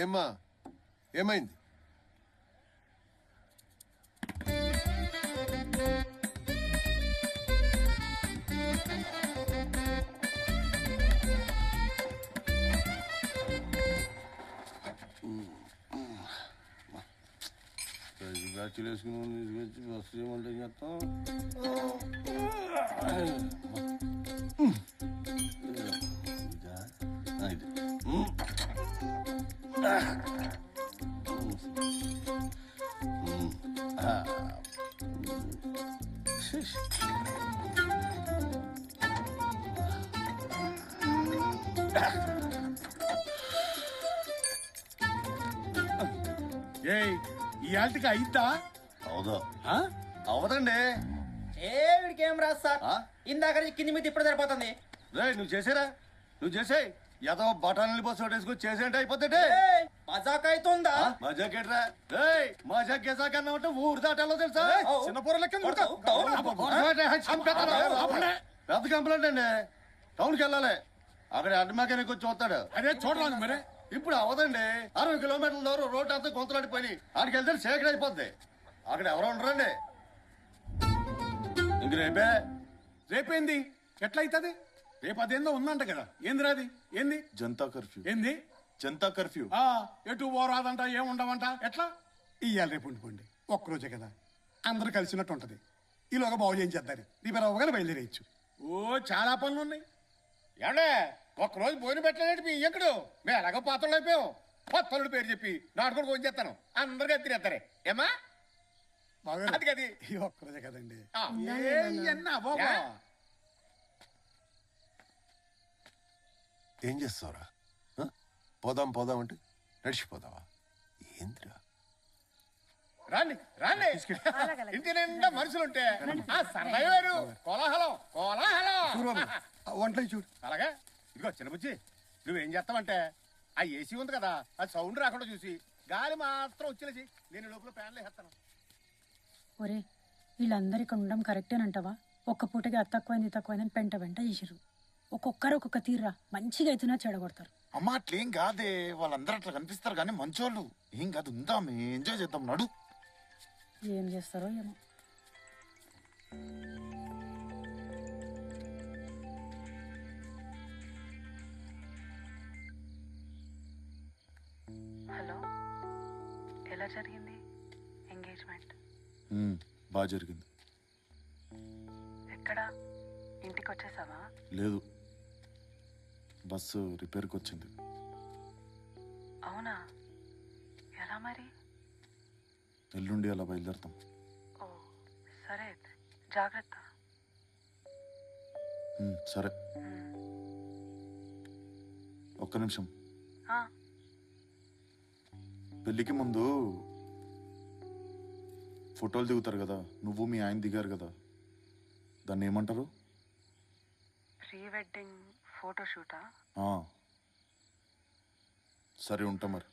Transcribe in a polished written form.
ఏమ్మా ఏమైంది? బ్యాచ్లు వేసుకుని తీసుకొచ్చి బస్సు ఏమంటే చేస్తాం. ఈ ఆల్టికి అయిద్దా? అవుదా? అవదండి. వీడికేం రాదు సార్. ఇందాక కింది మీద ఇప్పుడు సరిపోతుంది. రే నువ్వు చేసారా? నువ్వు చేసాయి ఏదో బఠానీలు బస్సు వేసుకుని చేసేంటే అయిపోతుంటే మజాక్ అవుతుందా? మజాక్ ఎట్రా? మజాక్ గెజాక్ అన్నామంటే ఊరు దాటాలో తెలుసా? చిన్న పొర లెక్క పెద్ద కంప్లైంట్ అండి. టౌన్కి వెళ్ళాలి. అక్కడ అడ్డ మెకానిక్ వచ్చి చూస్తాడు. అదే చూడరాదు మరి. ఇప్పుడు అవదండి. 60 కిలోమీటర్ల దూరం రోడ్డు అంతా గొంతులాడిపోయి ఆడికి వెళ్తే సేకర్ అయిపోద్ది. అక్కడ ఎవరు ఉండరండి. ఇంక రేపే రేపేంది? ఎట్లా అవుతుంది? రేపు అదేందో ఉందంట కదా. ఏంది రాది? ఏంది? జనతా కర్ఫ్యూ. ఏంది జనతా కర్ఫ్యూ? ఎటు పోరాదంట, ఏముండవంట. ఎట్లా ఇయ్యాలి? రేపు ఉండిపోండి. ఒక్కరోజే కదా, అందరూ కలిసినట్టు ఉంటది. ఈలోగా బాగు చేయించేద్దారు. రేపు అవగానే బయలుదేరేయచ్చు. చాలా పనులు ఉన్నాయి. ఏమండే ఒక్కరోజు భోజనం పెట్టలేంటి మీ ఎక్కడు? మేము ఎలాగో పాత్రలు అయిపోయాం. కొత్తలు పేరు చెప్పి నాటుకొని భోజనం చేస్తాను. అందరికీ తినేస్తారే ఏమా? అది కది ఒక్కరోజే కదండి. ఏం చేస్తావురా? పోదాం పోదాం అంటే నడిచిపోదావా? ఏంద్రా? రాండి రాండి. ఇంటి నిండా మనుషులుంటే ఆ సన్నయ్య వేరు. కోలాహలం కోలాహలం. వంటలు చూడు. అలాగే ఇదిగో చిన్న బుజ్జి, నువ్వేం చేస్తావంటే ఆ ఏసీ ఉంది కదా, అది సౌండ్ రాకుండా చూసి గాలి మాత్రం వచ్చేసి నేను లోపల ఫ్యాన్లు వేస్తాను. ఒరే వీళ్ళందరూ ఇక్కడ ఉండడం కరెక్టేనంటావా? ఒక్క పూటకి అది తక్కువైంది తక్కువైందని పెంట వెంట చేసిరు. ఒక్కొక్కరు ఒక్కొక్క తీర్రా మంచిగా అవుతున్నా చెడగొడతారు. అమ్మ అట్లేం కాదే, వాళ్ళందరూ అట్లా కనిపిస్తారు కానీ మంచోళ్ళు. ఏం కాదు, ఉందాం ఎంజాయ్ చేద్దాం. నడు. ఏం చేస్తారో ఏమో. హలో, ఎలా జరిగింది ఎంగేజ్మెంట్? బాగా జరిగింది. ఎక్కడ? ఇంటికి వచ్చేసావా? లేదు, బస్సు రిపేర్కి వచ్చింది. అవునా? ఎలా మరి? ఎల్లుండి అలా బయలుదేరుతాం. ఓ సరే, జాగ్రత్త. సరే, ఒక్క నిమిషం. పెళ్ళికి ముందు ఫోటోలు దిగుతారు కదా, నువ్వు మీ ఆయన దిగారు కదా, దాన్ని ఏమంటారు? ప్రీ వెడ్డింగ్ ఫోటోషూటా? సరే, ఉంటా మరి.